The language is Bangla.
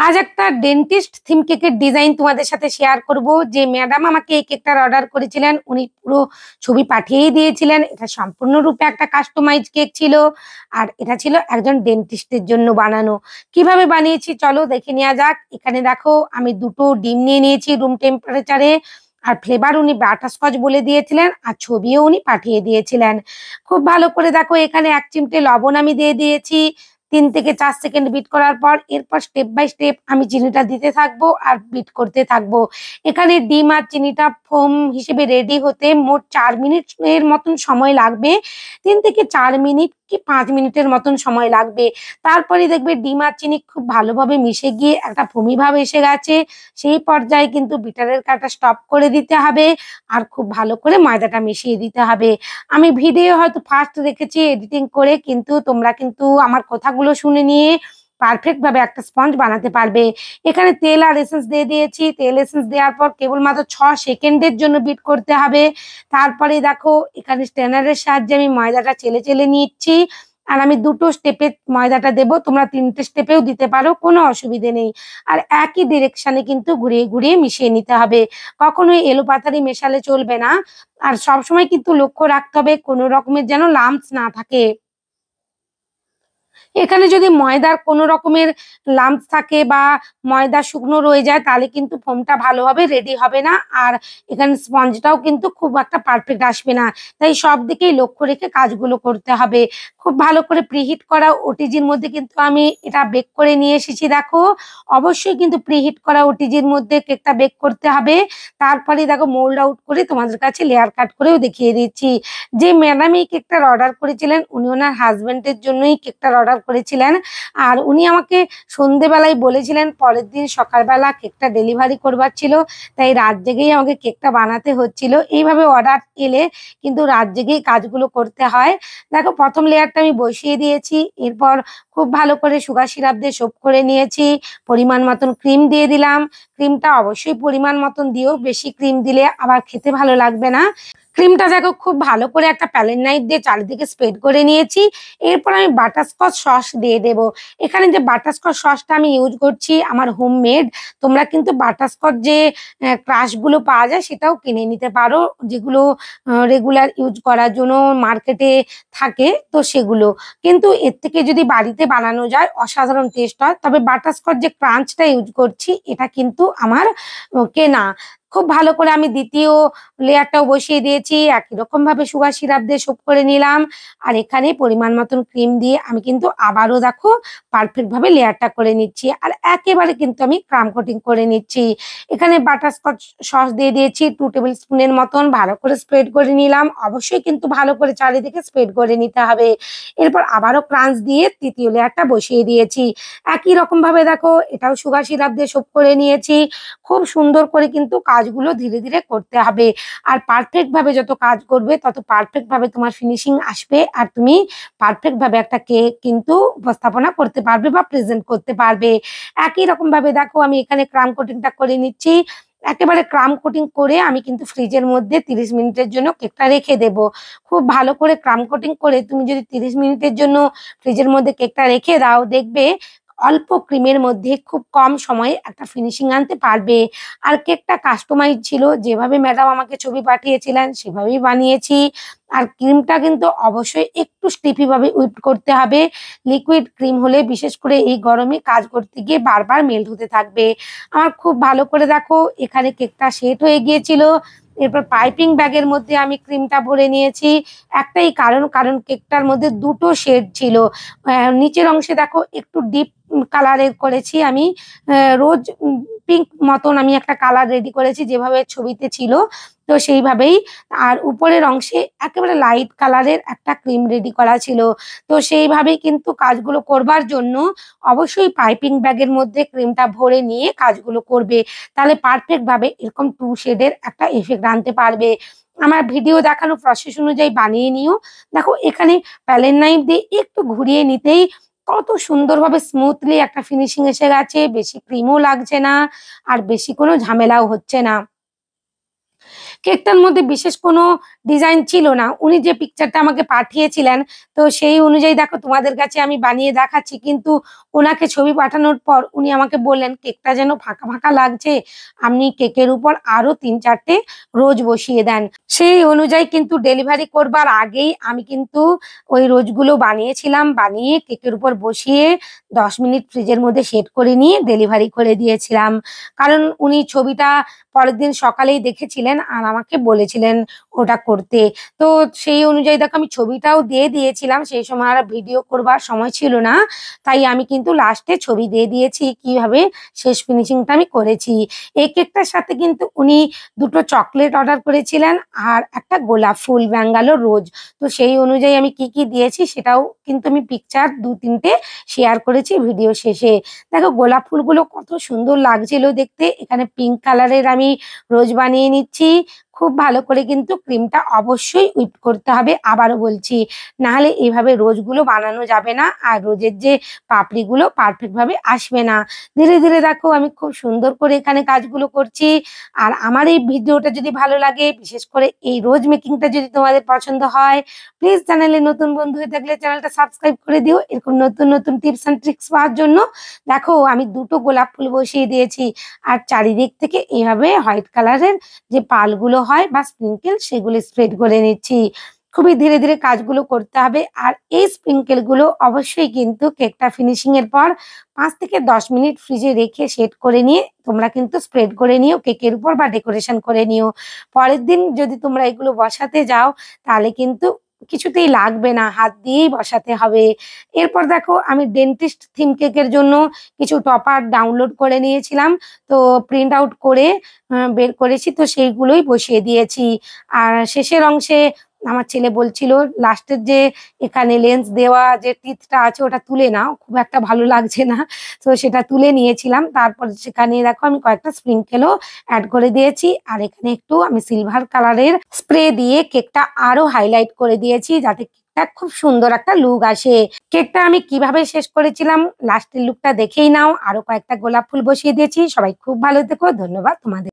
আজ একটা ডেন্টিস্ট থিম কেকের ডিজাইন তোমাদের সাথে শেয়ার করব। যে ম্যাডাম আমাকে এই কেকটার অর্ডার করেছিলেন উনি পুরো ছবি পাঠিয়েই দিয়েছিলেন। এটা সম্পূর্ণরূপে একটা কাস্টমাইজ কেক ছিল, আর এটা ছিল একজন ডেন্টিস্টের জন্য বানানো। কিভাবে বানিয়েছি চলো দেখে নেওয়া যাক। এখানে দেখো আমি দুটো ডিম নিয়ে নিয়েছি রুম টেম্পারেচারে, আর ফ্লেভার উনি বাটারস্কচ বলে দিয়েছিলেন, আর ছবিও উনি পাঠিয়ে দিয়েছিলেন। খুব ভালো করে দেখো এখানে 1 চিমটে লবণ আমি দিয়ে দিয়েছি। 3 থেকে 4 সেকেন্ড বিট করার পর এরপর স্টেপ বাই স্টেপ আমি চিনিটা দিতে থাকবো আর বিট করতে থাকবো। এখানে ডিম আর চিনিটা ফোম হিসেবে রেডি হতে মোট 4 মিনিটের মতন সময় লাগবে। 3 থেকে 4 মিনিট কি 5 মিনিটের মতন সময় লাগবে। তারপরে দেখবে ডিম আর চিনি খুব ভালোভাবে মিশে গিয়ে একটা ফোমি ভাব এসে গেছে। সেই পর্যায়ে কিন্তু বিটারের কাটা স্টপ করে দিতে হবে, আর খুব ভালো করে ময়দাটা মিশিয়ে দিতে হবে। আমি ভিডিও হয়তো ফার্স্ট রেখেছি এডিটিং করে, কিন্তু তোমরা কিন্তু আমার কথাগুলো শুনে নিয়ে পারফেক্ট ভাবে একটা স্পঞ্জ বানাতে পারবে। এখানে তেল আর এসেন্স দিয়ে দিয়েছি। তেল এসেন্স দেওয়ার পর কেবলমাত্র 6 সেকেন্ডের জন্য বিট করতে হবে। তারপরে দেখো এখানে স্ট্রেনারের সাহায্যে আমি ময়দাটা চেলে চেলে নিচ্ছি। আর আমি দুটো স্টেপে ময়দাটা দেবো, তোমরা 3টে স্টেপেও দিতে পারো, কোনো অসুবিধে নেই। আর একই ডিরেকশনে কিন্তু ঘুরিয়ে ঘুরিয়ে মিশিয়ে নিতে হবে, কখনোই এলোপাতাড়ি মেশালে চলবে না। আর সবসময় কিন্তু লক্ষ্য রাখতে হবে কোনো রকমের যেন লাম্পস না থাকে। এখানে যদি ময়দার কোনো রকমের লাম্পস থাকে বা ময়দা শুকনো রয়ে যায় তাহলে কিন্তু ফোমটা ভালোভাবে রেডি হবে না, আর এখানে স্পঞ্জটাও কিন্তু খুব একটা পারফেক্ট আসবে না। তাই সব দিকেই লক্ষ্য রেখে কাজগুলো করতে হবে। খুব ভালো করে প্রিহিট করা ওটিজির মধ্যে কিন্তু আমি এটা বেক করে নিয়ে এসেছি। দেখো অবশ্যই কিন্তু প্রিহিট করা ওটিজির মধ্যে কেকটা বেক করতে হবে। তারপরে দেখো মোল্ড আউট করে তোমাদের কাছে লেয়ার কাট করেও দেখিয়ে দিচ্ছি। যে ম্যাডাম এই কেকটার অর্ডার করেছিলেন উনি ওনার হাজবেন্ডের জন্যই কেকটার অর্ডার করেছিলেন। আর উনি আমাকে সন্ধেবেলায় বলেছিলেন পরের দিন সকালবেলা কেকটা ডেলিভারি করবার ছিল, তাই রাত জেগেই আমাকে কেকটা বানাতে হচ্ছিল। এইভাবে অর্ডার এলে কিন্তু রাত জেগেই কাজগুলো করতে হয়। দেখো প্রথম লেয়ারটা আমি বসিয়ে দিয়েছি, এরপর খুব ভালো করে সুগার সিরাপ দিয়ে সোপ করে নিয়েছি। পরিমাণ মতন ক্রিম দিয়ে দিলাম। ক্রিমটা অবশ্যই পরিমাণ মতন দিও, বেশি ক্রিম দিলে আবার খেতে ভালো লাগবে না। ক্রিমটা দেখো খুব ভালো করে একটা প্যালেট নাইফ দিয়ে চারিদিকে স্প্রেড করে নিয়েছি। এরপর আমি বাটারস্কচ সস দিয়ে দেব। এখানে যে বাটারস্কচ সসটা আমি ইউজ করছি আমার হোমমেড। তোমরা কিন্তু বাটারস্কচ যে ক্রাশগুলো পাওয়া যায় সেটাও কিনে নিতে পারো, যেগুলো রেগুলার ইউজ করার জন্য মার্কেটে থাকে, তো সেগুলো কিন্তু এর থেকে যদি বাড়িতে বানানো যায় অসাধারণ টেস্ট হয়। তবে বাটারস্কচ যে ক্রাঞ্চটা ইউজ করছি এটা কিন্তু আমার কেনা। খুব ভালো করে আমি দ্বিতীয় লেয়ারটাও বসিয়ে দিয়েছি, একই রকম ভাবে সুগার সিরাপ দিয়ে সোপ করে নিলাম। আর এখানে পরিমাণ মতন ক্রিম দিয়ে আমি কিন্তু আবারও দেখো পারফেক্ট ভাবে লেয়ারটা করে নিচ্ছি, আর একেবারে কিন্তু আমি ক্রাম কোটিং করে নিচ্ছি। এখানে বাটারস্কচ সস দিয়ে দিয়েছি 2 টেবিল স্পুনের মতন, ভালো করে স্প্রেড করে নিলাম। অবশ্যই কিন্তু ভালো করে চারিদিকে স্প্রেড করে নিতে হবে। এরপর আবারও ক্রাঞ্চ দিয়ে তৃতীয় লেয়ারটা বসিয়ে দিয়েছি। একই রকম ভাবে দেখো এটাও সুগার সিরাপ দিয়ে সোপ করে নিয়েছি। খুব সুন্দর করে কিন্তু কাজগুলো ধীরে ধীরে করতে হবে। আর পারফেক্ট ভাবে যত কাজ করবে তত পারফেক্ট ভাবে তোমার ফিনিশিং আসবে, আর তুমি পারফেক্ট ভাবে একটা কেক কিন্তু উপস্থাপনা করতে পারবে বা প্রেজেন্ট করতে পারবে। একই রকম ভাবে দেখো আমি এখানে ক্রাম কোটিংটা করে নিচ্ছি। একেবারে ক্রাম কোটিং করে আমি কিন্তু ফ্রিজের মধ্যে 30 মিনিটের জন্য কেকটা রেখে দেব। খুব ভালো করে ক্রাম কোটিং করে তুমি যদি 30 মিনিটের জন্য ফ্রিজের মধ্যে কেকটা রেখে দাও, দেখবে অল্প ক্রিমের মধ্যে খুব কম সময়ে একটা ফিনিশিং আনতে পারবে। আর কেকটা কাস্টমাইজ ছিল, যেভাবে ম্যাডাম আমাকে ছবি পাঠিয়েছিলেন সেভাবেই বানিয়েছি। আর ক্রিমটা কিন্তু অবশ্যই একটু স্টিফি ভাবে হুইপ করতে হবে। লিকুইড ক্রিম হলে বিশেষ করে এই গরমে কাজ করতে গিয়ে বারবার মেল্ট হতে থাকবে। আমার খুব ভালো করে দেখো এখানে কেকটা সেট হয়ে গিয়েছিল। এরপর পাইপিং ব্যাগের মধ্যে আমি ক্রিমটা ভরে নিয়েছি। একটাই কারণ, কারণ কেকটার মধ্যে দুটো শেড ছিল। নিচের অংশে দেখো একটু ডিপ কালারের করেছি আমি, রোজ পিঙ্ক মতন আমি একটা কালার রেডি করেছি যেভাবে ছবিতে ছিল, তো সেইভাবেই। আর উপরের অংশে একেবারে লাইট কালারের একটা ক্রিম রেডি করা ছিল। তো সেইভাবেই কিন্তু কাজগুলো করবার জন্য অবশ্যই পাইপিং ব্যাগের মধ্যে ক্রিমটা ভরে নিয়ে কাজগুলো করবে, তাহলে পারফেক্ট ভাবে এরকম 2 শেডের একটা এফেক্ট আনতে পারবে। আমার ভিডিও দেখানো প্রসেস অনুযায়ী বানিয়ে নিও। দেখো এখানে প্যালেট নাইফ দিয়ে একটু ঘুরিয়ে নিতেই কত সুন্দরভাবে স্মুথলি একটা ফিনিশিং এসে গেছে। বেশি ক্রিমও লাগছে না, আর বেশি কোনো ঝামেলাও হচ্ছে না। কেকটার মধ্যে বিশেষ কোনো ডিজাইন ছিল না। উনি যে পিকচারটা আমাকে পাঠিয়েছিলেন, তো সেই অনুযায়ী দেখো তোমাদের কাছে আমি বানিয়ে দেখাচ্ছি। কিন্তু ওনাকে ছবি পাঠানোর পর উনি আমাকে বললেন, "কেকটা যেন ফাঁকা, ফাঁকা লাগছে। আপনি কেকের উপর আরো ৩-৪ টে রোজ বসিয়ে দেন।" সেই অনুযায়ী কিন্তু ডেলিভারি করবার আগেই আমি কিন্তু ওই রোজগুলো বানিয়েছিলাম। বানিয়ে কেকের উপর বসিয়ে ১০ মিনিট ফ্রিজের মধ্যে সেট করে নিয়ে ডেলিভারি করে দিয়েছিলাম। কারণ উনি ছবিটা পরের দিন সকালেই দেখেছিলেন আর আমাকে বলেছিলেন ওটা করতে। তো সেই অনুযায়ী দেখো আমি ছবিটাও দিয়ে দিয়েছিলাম। সেই সময় আর ভিডিও করবার সময় ছিল না। তাই আমি কিন্তু লাস্টে ছবি দিয়ে দিয়েছি কিভাবে শেষ ফিনিশিংটা আমি করেছি। এই কেকটার সাথে কিন্তু উনি ২ টো চকলেট অর্ডার করেছিলেন আর একটা গোলাপ ফুল ব্যাঙ্গালোর রোজ। তো সেই অনুযায়ী আমি কি, কি দিয়েছি সেটাও কিন্তু আমি পিকচার ২-৩ টে শেয়ার করেছি ভিডিও শেষে। দেখো গোলাপ ফুলগুলো কত সুন্দর লাগছিল দেখতে। এখানে পিঙ্ক কালারের আমি রোজ বানিয়ে নিচ্ছি। খুব ভালো করে কিন্তু ক্রিমটা অবশ্যই হুইপ করতে হবে, আবারও বলছি। নাহলে এভাবে রোজগুলো বানানো যাবে না আর রোজের যে পাপড়িগুলো পারফেক্ট ভাবে আসবে না। ধীরে, ধীরে দেখো আমি খুব সুন্দর করে এখানে কাজগুলো করছি। আর আমার এই ভিডিওটা যদি ভালো লাগে, বিশেষ করে এই রোজ মেকিংটা যদি তোমাদের পছন্দ হয়, প্লিজ চ্যানেলে নতুন বন্ধু হয়ে থাকলে চ্যানেলটা সাবস্ক্রাইব করে দিও এরকম নতুন, নতুন টিপস অ্যান্ড ট্রিক্স পাওয়ার জন্য। দেখো আমি ২ টো গোলাপ ফুল বসিয়ে দিয়েছি আর চারিদিক থেকে এভাবে হোয়াইট কালারের যে পালগুলো হয় বা স্প্রিংকেল সেগুলো স্প্রেড করে নিচ্ছি। খুবই ধীরে, ধীরে কাজগুলো করতে হবে। আর এই স্প্রিংকেল গুলো অবশ্যই কিন্তু কেকটা ফিনিশিং এর পর ৫ থেকে ১০ মিনিট ফ্রিজে রেখে সেট করে নিয়ে তোমরা কিন্তু স্প্রেড করে নিও কেকের উপর বা ডেকোরেশন করে নিও। পরের দিন যদি তোমরা এগুলো বসাতে যাও তাহলে কিন্তু কিছুতেই লাগবে না, হাত দিয়েই বসাতে হবে। এরপর দেখো আমি ডেন্টিস্ট থিম কেকের জন্য কিছু টপার ডাউনলোড করে নিয়েছিলাম। তো প্রিন্ট আউট করে বের করেছি, তো সেইগুলোই বসিয়ে দিয়েছি। আর শেষের অংশে আমার ছেলে বলছিল, "লাস্টের যে এখানে লেন্স দেওয়া যে টিথটা আছে ওটা তুলে নাও, খুব একটা ভালো লাগছে না।" তো সেটা তুলে নিয়েছিলাম। তারপর সেখানে দেখো আমি কয়েকটা স্প্রিংকেলও এড করে দিয়েছি। আর এখানে একটু আমি সিলভার কালারের স্প্রে দিয়ে কেকটা আরো হাইলাইট করে দিয়েছি যাতে কেকটা খুব সুন্দর একটা লুক আসে। কেকটা আমি কিভাবে শেষ করেছিলাম লাস্টের লুকটা দেখেই নাও। আরো কয়েকটা গোলাপ ফুল বসিয়ে দিয়েছি। সবাই খুব ভালো থেকো। ধন্যবাদ তোমাদের।